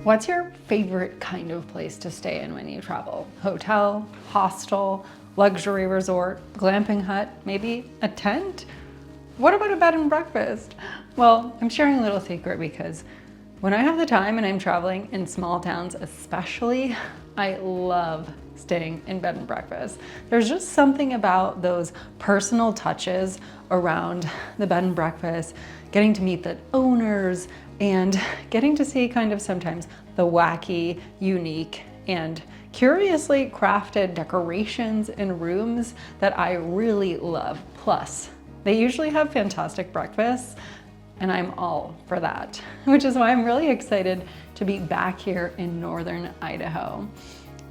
What's your favorite kind of place to stay in when you travel? Hotel, hostel, luxury resort, glamping hut, maybe a tent? What about a bed and breakfast? Well, I'm sharing a little secret because when I have the time and I'm traveling in small towns especially, I love staying in bed and breakfast. There's just something about those personal touches around the bed and breakfast, getting to meet the owners and getting to see kind of sometimes the wacky, unique, and curiously crafted decorations in rooms that I really love. Plus, they usually have fantastic breakfasts, and I'm all for that, which is why I'm really excited to be back here in Northern Idaho.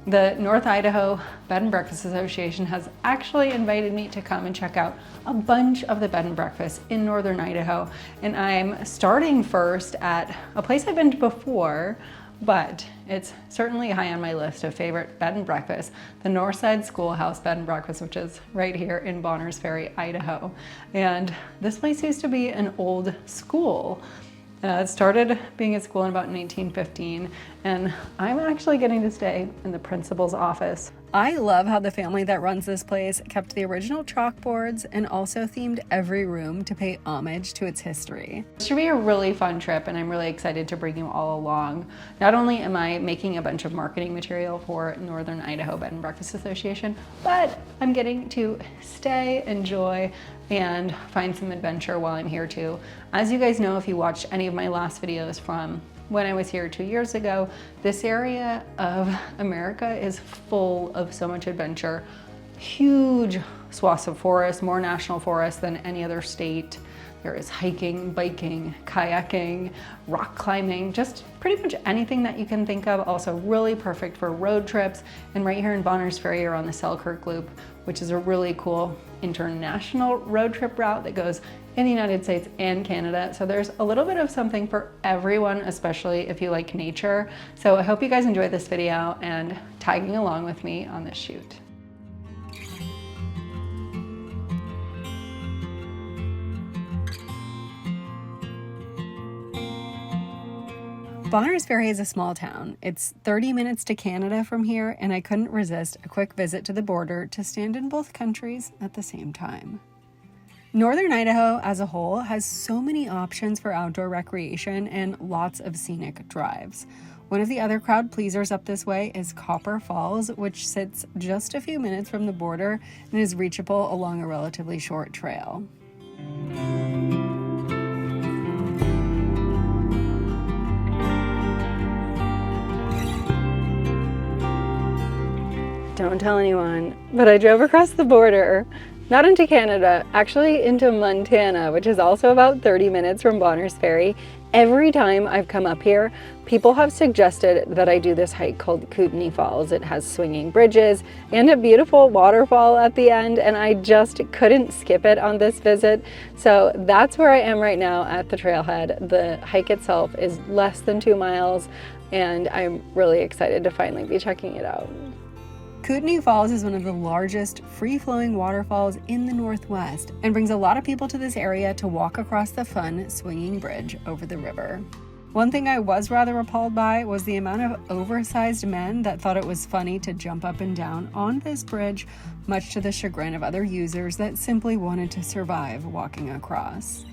The North Idaho Bed and Breakfast Association has actually invited me to come and check out a bunch of the bed and breakfasts in Northern Idaho. And I'm starting first at a place I've been to before, but it's certainly high on my list of favorite bed and breakfasts, the Northside Schoolhouse Bed and Breakfast, which is right here in Bonners Ferry, Idaho. And this place used to be an old school. It started being a school in about 1915, and I'm actually getting to stay in the principal's office. I love how the family that runs this place kept the original chalkboards and also themed every room to pay homage to its history. It should be a really fun trip, and I'm really excited to bring you all along. Not only am I making a bunch of marketing material for Northern Idaho Bed and Breakfast Association, but I'm getting to stay, enjoy, and find some adventure while I'm here too. As you guys know, if you watched any of my last videos from when I was here 2 years ago, this area of America is full of so much adventure. Huge swaths of forest, more national forest than any other state. There is hiking, biking, kayaking, rock climbing, just pretty much anything that you can think of. Also really perfect for road trips. And right here in Bonners Ferry are on the Selkirk Loop, which is a really cool international road trip route that goes in the United States and Canada. So there's a little bit of something for everyone, especially if you like nature. So I hope you guys enjoyed this video and tagging along with me on this shoot. Bonners Ferry is a small town. It's 30 minutes to Canada from here, and I couldn't resist a quick visit to the border to stand in both countries at the same time. Northern Idaho as a whole has so many options for outdoor recreation and lots of scenic drives. One of the other crowd pleasers up this way is Kootenai Falls, which sits just a few minutes from the border and is reachable along a relatively short trail. Don't tell anyone, but I drove across the border, not into Canada, actually into Montana, which is also about 30 minutes from Bonners Ferry. Every time I've come up here, people have suggested that I do this hike called Kootenai Falls. It has swinging bridges and a beautiful waterfall at the end, and I just couldn't skip it on this visit. So that's where I am right now at the trailhead. The hike itself is less than 2 miles, and I'm really excited to finally be checking it out. Kootenai Falls is one of the largest free-flowing waterfalls in the Northwest and brings a lot of people to this area to walk across the fun swinging bridge over the river. One thing I was rather appalled by was the amount of oversized men that thought it was funny to jump up and down on this bridge, much to the chagrin of other users that simply wanted to survive walking across.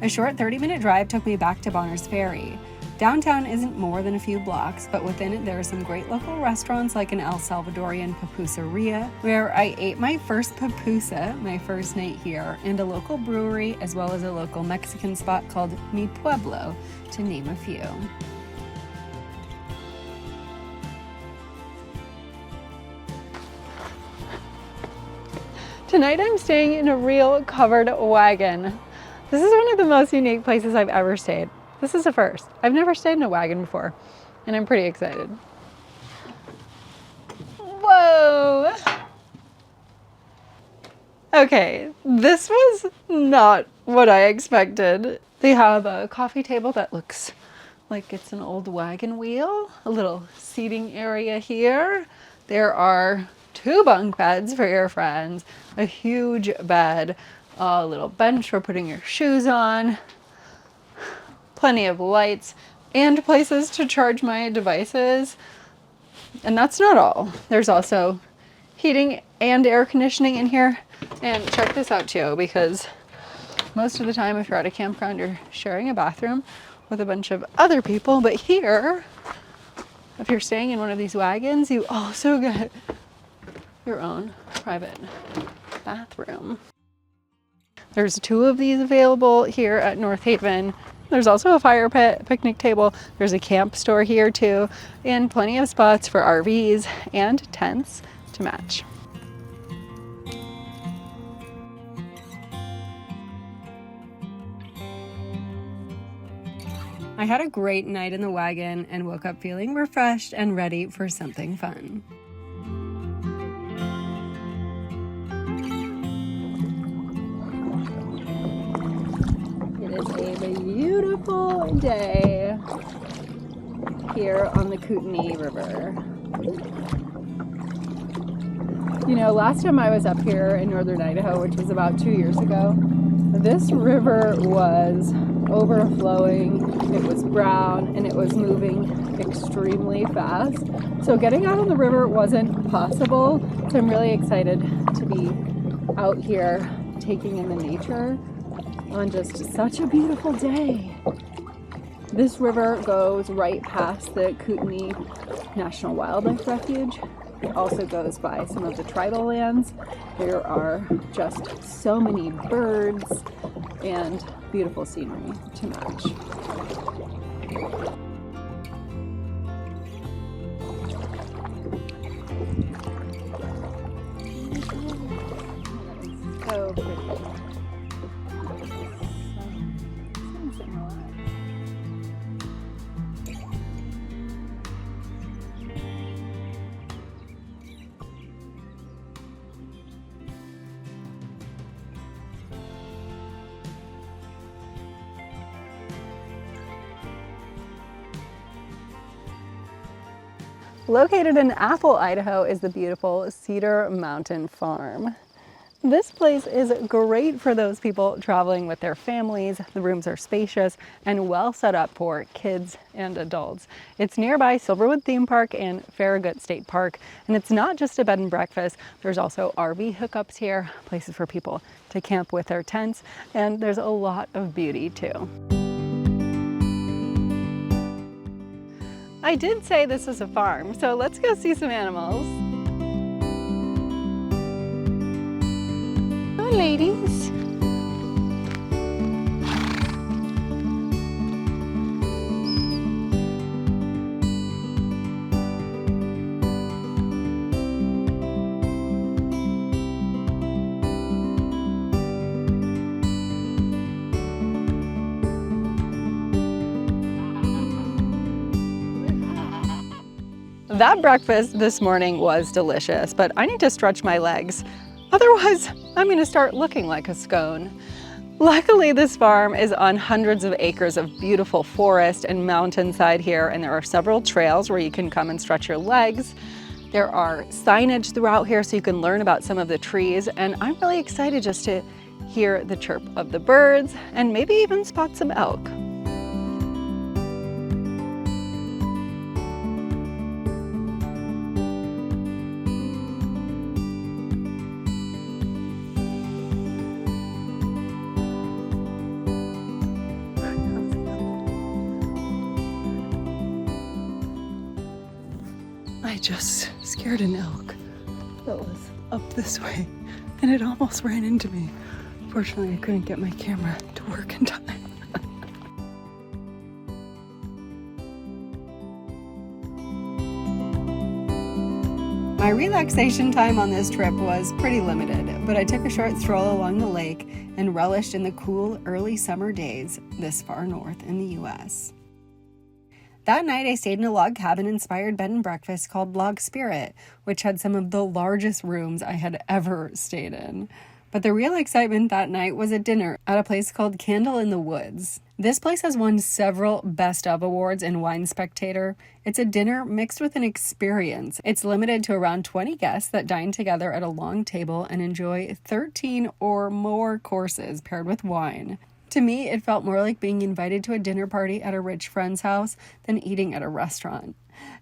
A short 30-minute drive took me back to Bonners Ferry. Downtown isn't more than a few blocks, but within it there are some great local restaurants like an El Salvadorian pupuseria, where I ate my first pupusa, my first night here, and a local brewery, as well as a local Mexican spot called Mi Pueblo, to name a few. Tonight I'm staying in a real covered wagon. This is one of the most unique places I've ever stayed. This is a first. I've never stayed in a wagon before, and I'm pretty excited. Whoa! Okay, this was not what I expected. They have a coffee table that looks like it's an old wagon wheel, a little seating area here. There are 2 bunk beds for your friends, a huge bed, a little bench for putting your shoes on, plenty of lights, and places to charge my devices. And that's not all. There's also heating and air conditioning in here. And check this out too, because most of the time if you're at a campground, you're sharing a bathroom with a bunch of other people. But here, if you're staying in one of these wagons, you also get your own private bathroom. There's 2 of these available here at North Haven. There's also a fire pit, picnic table. There's a camp store here too, and plenty of spots for RVs and tents to match. I had a great night in the wagon and woke up feeling refreshed and ready for something fun. It is a beautiful day here on the Kootenai River. You know, last time I was up here in Northern Idaho, which was about 2 years ago, this river was overflowing, it was brown, and it was moving extremely fast. So getting out on the river wasn't possible. So I'm really excited to be out here taking in the nature on just such a beautiful day. This river goes right past the Kootenai National Wildlife Refuge. It also goes by some of the tribal lands. There are just so many birds and beautiful scenery to match. So pretty. Located in Athol, Idaho is the beautiful Cedar Mountain Farm. This place is great for those people traveling with their families. The rooms are spacious and well set up for kids and adults. It's nearby Silverwood Theme Park and Farragut State Park, and it's not just a bed and breakfast. There's also RV hookups here, places for people to camp with their tents, and there's a lot of beauty too. I did say this was a farm, so let's go see some animals. Hi, ladies. That breakfast this morning was delicious, but I need to stretch my legs. Otherwise, I'm gonna start looking like a scone. Luckily, this farm is on hundreds of acres of beautiful forest and mountainside here, and there are several trails where you can come and stretch your legs. There are signage throughout here so you can learn about some of the trees, and I'm really excited just to hear the chirp of the birds and maybe even spot some elk. I just scared an elk that was up this way, and it almost ran into me. Fortunately, I couldn't get my camera to work in time. My relaxation time on this trip was pretty limited, but I took a short stroll along the lake and relished in the cool early summer days this far north in the US. That night, I stayed in a log cabin-inspired bed and breakfast called Log Spirit, which had some of the largest rooms I had ever stayed in. But the real excitement that night was a dinner at a place called Candle in the Woods. This place has won several Best of awards in Wine Spectator. It's a dinner mixed with an experience. It's limited to around 20 guests that dine together at a long table and enjoy 13 or more courses paired with wine. To me, it felt more like being invited to a dinner party at a rich friend's house than eating at a restaurant.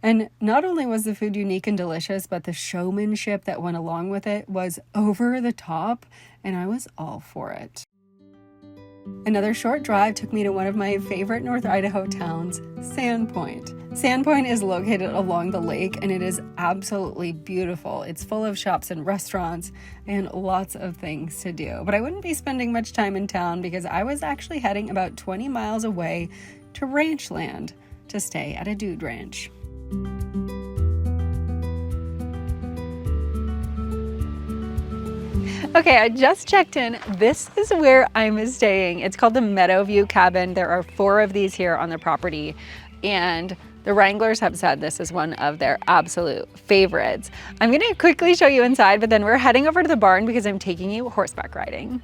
And not only was the food unique and delicious, but the showmanship that went along with it was over the top, and I was all for it. Another short drive took me to one of my favorite North Idaho towns, Sandpoint. Sandpoint is located along the lake, and it is absolutely beautiful. It's full of shops and restaurants and lots of things to do. But I wouldn't be spending much time in town because I was actually heading about 20 miles away to ranch land to stay at a dude ranch. Okay, I just checked in. This is where I'm staying. It's called the Meadowview Cabin. There are 4 of these here on the property, and the Wranglers have said this is one of their absolute favorites. I'm gonna quickly show you inside, but then we're heading over to the barn because I'm taking you horseback riding.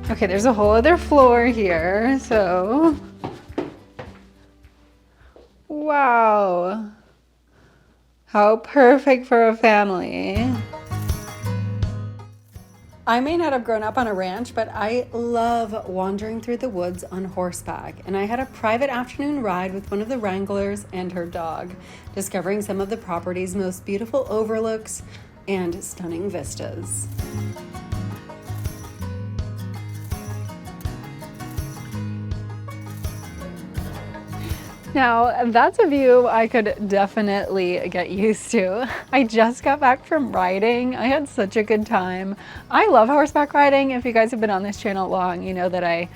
Okay, there's a whole other floor here, so. Wow, how perfect for a family. I may not have grown up on a ranch, but I love wandering through the woods on horseback. And I had a private afternoon ride with one of the Wranglers and her dog, discovering some of the property's most beautiful overlooks and stunning vistas. Now, that's a view I could definitely get used to. I just got back from riding. I had such a good time. I love horseback riding. If you guys have been on this channel long, you know that I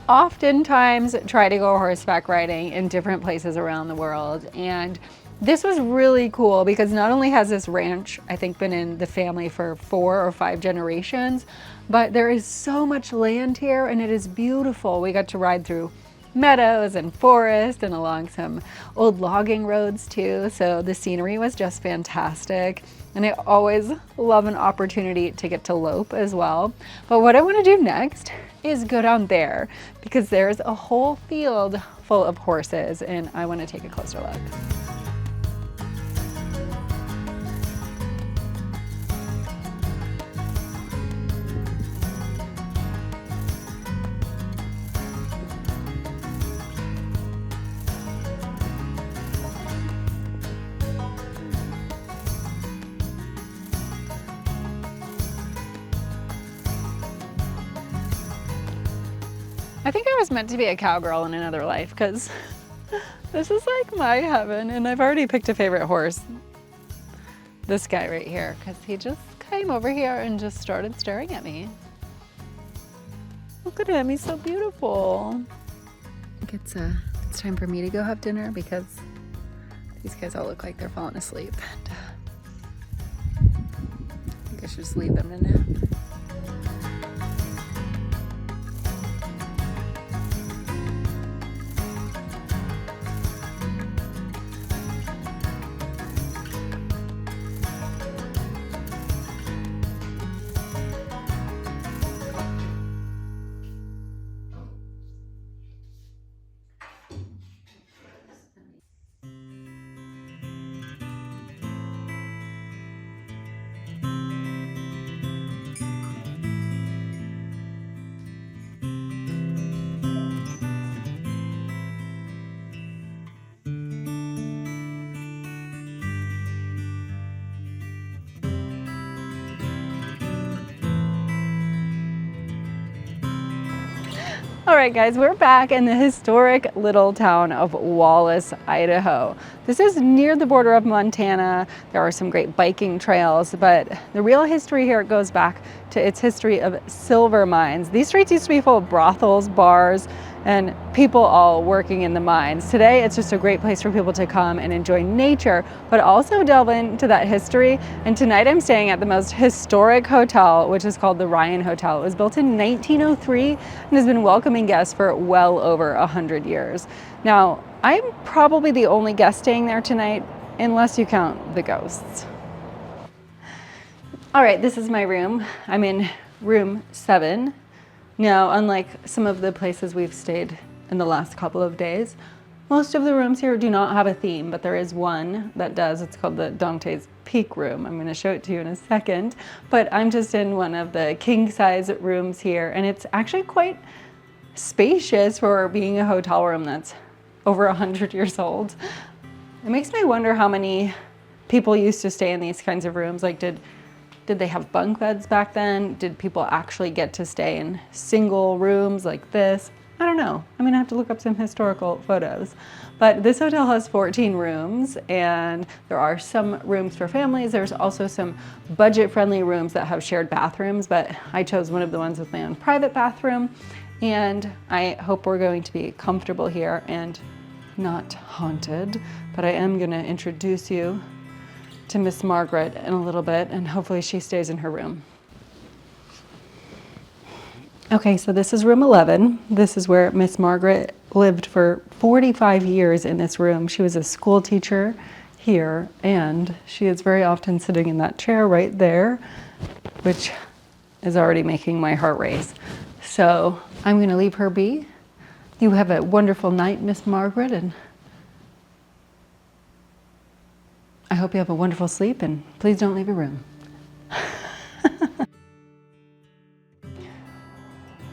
oftentimes try to go horseback riding in different places around the world. And this was really cool because not only has this ranch, I think, been in the family for 4 or 5 generations, but there is so much land here and it is beautiful. We got to ride through meadows and forest and along some old logging roads too, so the scenery was just fantastic. And I always love an opportunity to get to lope as well. But what I want to do next is go down there because there's a whole field full of horses and I want to take a closer look. I think I was meant to be a cowgirl in another life because this is like my heaven, and I've already picked a favorite horse. This guy right here, because he just came over here and just started staring at me. Look at him, he's so beautiful. I think it's time for me to go have dinner because these guys all look like they're falling asleep. And, I think I should just leave them to nap. All right, guys, we're back in the historic little town of Wallace, Idaho. This is near the border of Montana. There are some great biking trails, but the real history here goes back to its history of silver mines. These streets used to be full of brothels, bars, and people all working in the mines. Today, it's just a great place for people to come and enjoy nature, but also delve into that history. And tonight I'm staying at the most historic hotel, which is called the Ryan Hotel. It was built in 1903 and has been welcoming guests for well over 100 years. Now, I'm probably the only guest staying there tonight, unless you count the ghosts. All right, this is my room. I'm in room 7. Now, unlike some of the places we've stayed in the last couple of days, Most of the rooms here do not have a theme, but there is one that does. It's called the Dante's Peak room. I'm going to show it to you in a second, but I'm just in one of the king size rooms here, and it's actually quite spacious for being a hotel room that's over 100 years old. It makes me wonder how many people used to stay in these kinds of rooms. Like, did they have bunk beds back then? Did people actually get to stay in single rooms like this? I don't know. I'm gonna have to look up some historical photos. But this hotel has 14 rooms, and there are some rooms for families. There's also some budget-friendly rooms that have shared bathrooms, but I chose one of the ones with my own private bathroom, and I hope we're going to be comfortable here and not haunted. But I am gonna introduce you to Miss Margaret in a little bit, and hopefully she stays in her room. Okay, so this is room 11. This is where Miss Margaret lived for 45 years in this room. She was a school teacher here, and she is very often sitting in that chair right there, which is already making my heart race. So I'm gonna leave her be. You have a wonderful night, Miss Margaret, and I hope you have a wonderful sleep, and please don't leave your room.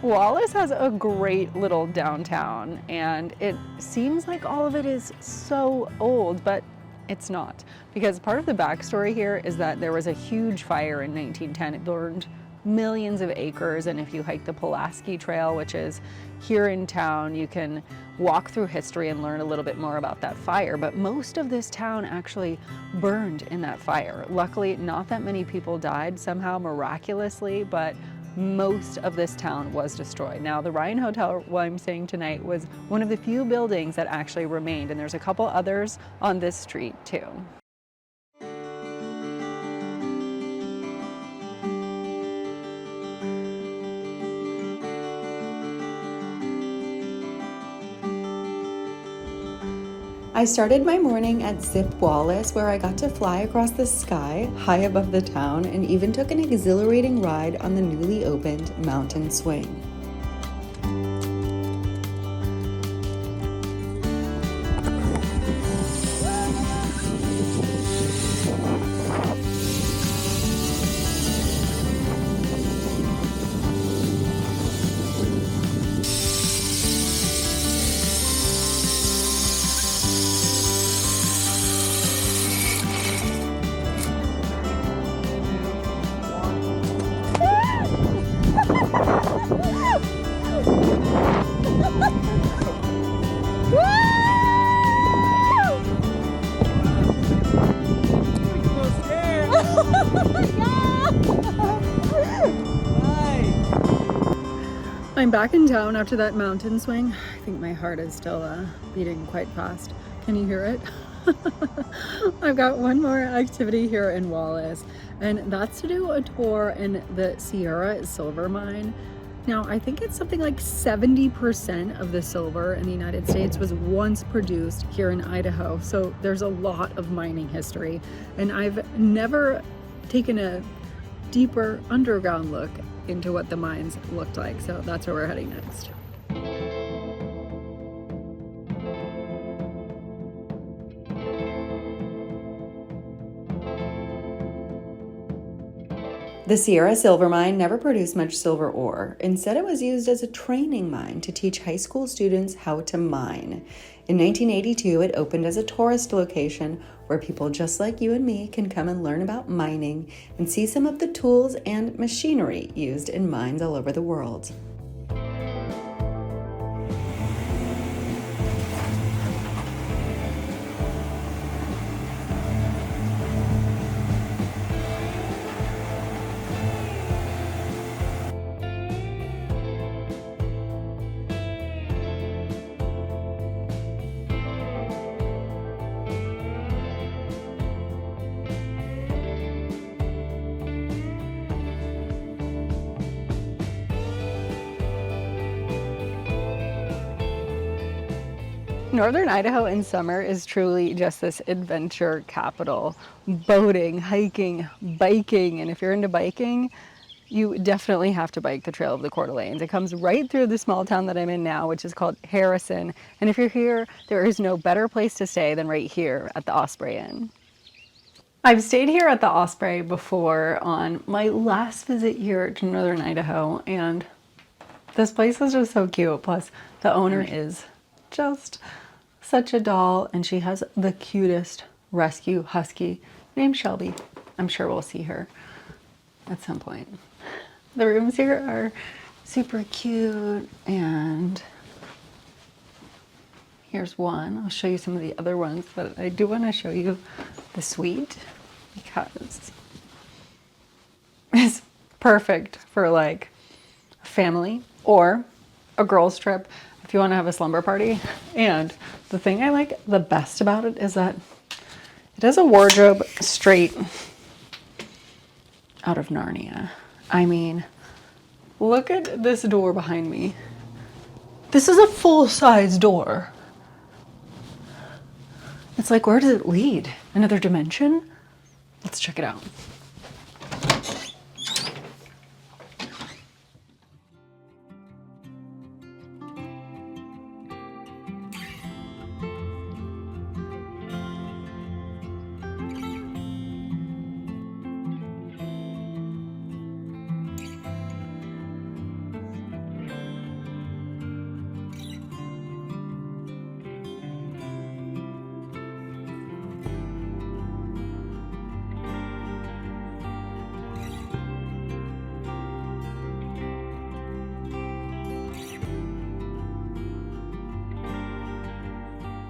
Wallace has a great little downtown, and it seems like all of it is so old, but it's not. Because part of the backstory here is that there was a huge fire in 1910. It burned millions of acres, and if you hike the Pulaski Trail, which is here in town, you can walk through history and learn a little bit more about that fire. But most of this town actually burned in that fire. Luckily, not that many people died, somehow miraculously, but most of this town was destroyed. Now, the Ryan Hotel, where I'm staying tonight, was one of the few buildings that actually remained, and there's a couple others on this street too. I started my morning at Zip Wallace, where I got to fly across the sky high above the town and even took an exhilarating ride on the newly opened Mountain Swing. I'm back in town after that mountain swing. I think my heart is still beating quite fast. Can you hear it? I've got one more activity here in Wallace, and that's to do a tour in the Sierra silver mine. Now, I think it's something like 70% of the silver in the United States was once produced here in Idaho. So there's a lot of mining history, and I've never taken a deeper underground look into what the mines looked like. So that's where we're heading next. The Sierra silver mine never produced much silver ore. Instead, it was used as a training mine to teach high school students how to mine. In 1982, it opened as a tourist location where people just like you and me can come and learn about mining and see some of the tools and machinery used in mines all over the world. Northern Idaho in summer is truly just this adventure capital. Boating, hiking, biking, and if you're into biking, you definitely have to bike the Trail of the Coeur d'Alenes. It comes right through the small town that I'm in now, which is called Harrison. And if you're here, there is no better place to stay than right here at the Osprey Inn. I've stayed here at the Osprey before on my last visit here to Northern Idaho, and this place is just so cute. Plus, the owner is just such a doll, and she has the cutest rescue husky named Shelby. I'm sure we'll see her at some point. The rooms here are super cute, and here's one. I'll show you some of the other ones, but I do want to show you the suite because it's perfect for like a family or a girls trip if you want to have a slumber party. And the thing I like the best about it is that it has a wardrobe straight out of Narnia. I mean, look at this door behind me. This is a full-size door. It's like, where does it lead? Another dimension? Let's check it out.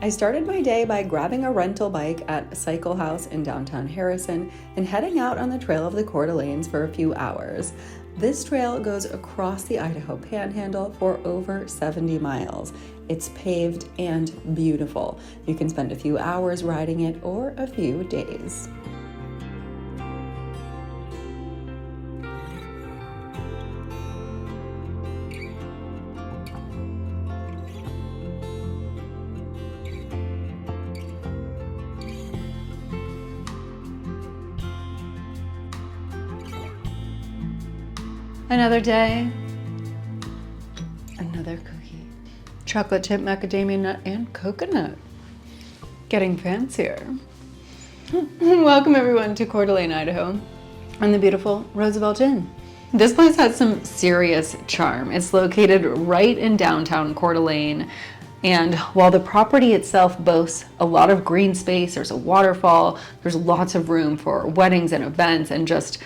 I started my day by grabbing a rental bike at Cycle House in downtown Harrison and heading out on the Trail of the Coeur d'Alenes for a few hours. This trail goes across the Idaho Panhandle for over 70 miles. It's paved and beautiful. You can spend a few hours riding it or a few days. Another day, another cookie. Chocolate chip, macadamia nut, and coconut. Getting fancier. Welcome everyone to Coeur d'Alene, Idaho, and the beautiful Roosevelt Inn. This place has some serious charm. It's located right in downtown Coeur d'Alene, and while the property itself boasts a lot of green space, there's a waterfall, there's lots of room for weddings and events, and just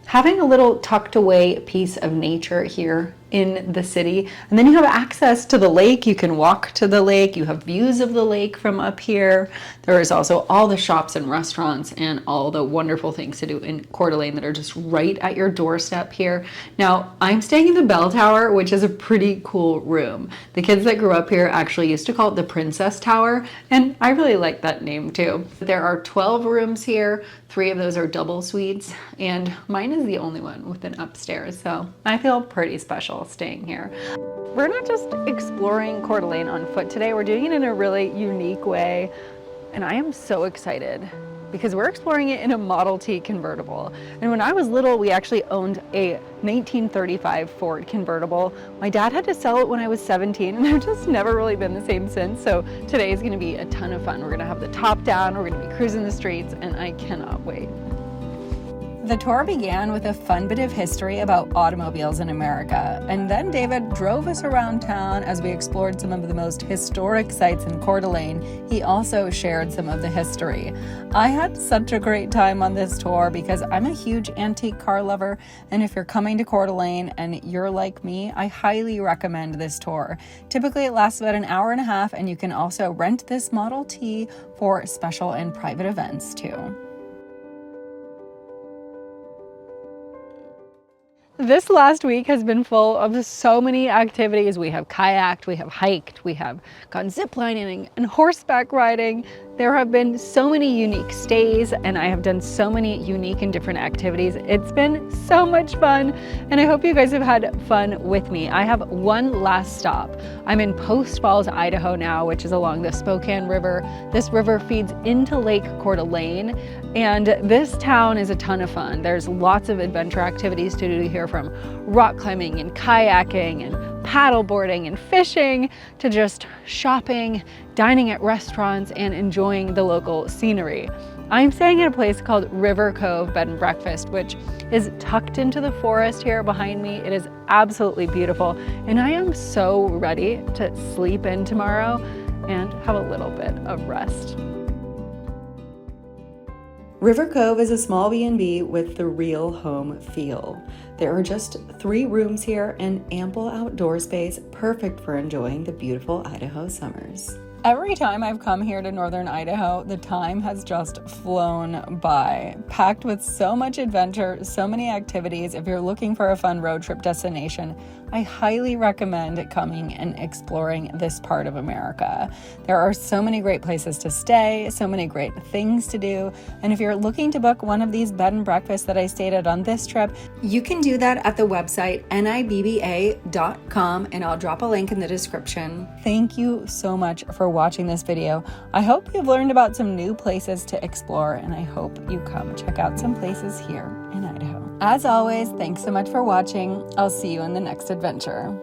having a little tucked away piece of nature here in the city. And then you have access to the lake. You can walk to the lake. You have views of the lake from up here. There is also all the shops and restaurants and all the wonderful things to do in Coeur d'Alene that are just right at your doorstep here. Now, I'm staying in the Bell Tower, which is a pretty cool room. The kids that grew up here actually used to call it the Princess Tower, and I really like that name too. There are 12 rooms here. 3 of those are double suites, and mine is the only one with an upstairs, so I feel pretty special staying here. We're not just exploring Coeur d'Alene on foot today, we're doing it in a really unique way, and I am so excited because we're exploring it in a Model T convertible. And when I was little, we actually owned a 1935 Ford convertible. My dad had to sell it when I was 17, and I've just never really been the same since. So today is gonna be a ton of fun. We're gonna have the top down, we're gonna be cruising the streets, and I cannot wait. The tour began with a fun bit of history about automobiles in America, and then David drove us around town as we explored some of the most historic sites in Coeur d'Alene. He also shared some of the history. I had such a great time on this tour because I'm a huge antique car lover, and if you're coming to Coeur d'Alene and you're like me, I highly recommend this tour. Typically it lasts about an hour and a half, and you can also rent this Model T for special and private events too. This last week has been full of so many activities. We have kayaked, we have hiked, we have gone ziplining and horseback riding. There have been so many unique stays, and I have done so many unique and different activities. It's been so much fun, and I hope you guys have had fun with me. I have one last stop. I'm in Post Falls, Idaho now, which is along the Spokane River. This river feeds into Lake Coeur d'Alene, and this town is a ton of fun. There's lots of adventure activities to do here, from rock climbing and kayaking and paddle boarding and fishing to just shopping, dining at restaurants, and enjoying the local scenery. I'm staying at a place called River Cove Bed and Breakfast, which is tucked into the forest here behind me. It is absolutely beautiful, and I am so ready to sleep in tomorrow and have a little bit of rest. River Cove is a small B&B with the real home feel. There are just 3 rooms here and ample outdoor space, perfect for enjoying the beautiful Idaho summers. Every time I've come here to Northern Idaho, the time has just flown by, packed with so much adventure, so many activities. If you're looking for a fun road trip destination, I highly recommend coming and exploring this part of America. There are so many great places to stay, so many great things to do, and if you're looking to book one of these bed and breakfasts that I stayed at on this trip, you can do that at the website nibba.com, and I'll drop a link in the description. Thank you so much for watching this video. I hope you've learned about some new places to explore, and I hope you come check out some places here in Idaho. As always, thanks so much for watching. I'll see you in the next adventure.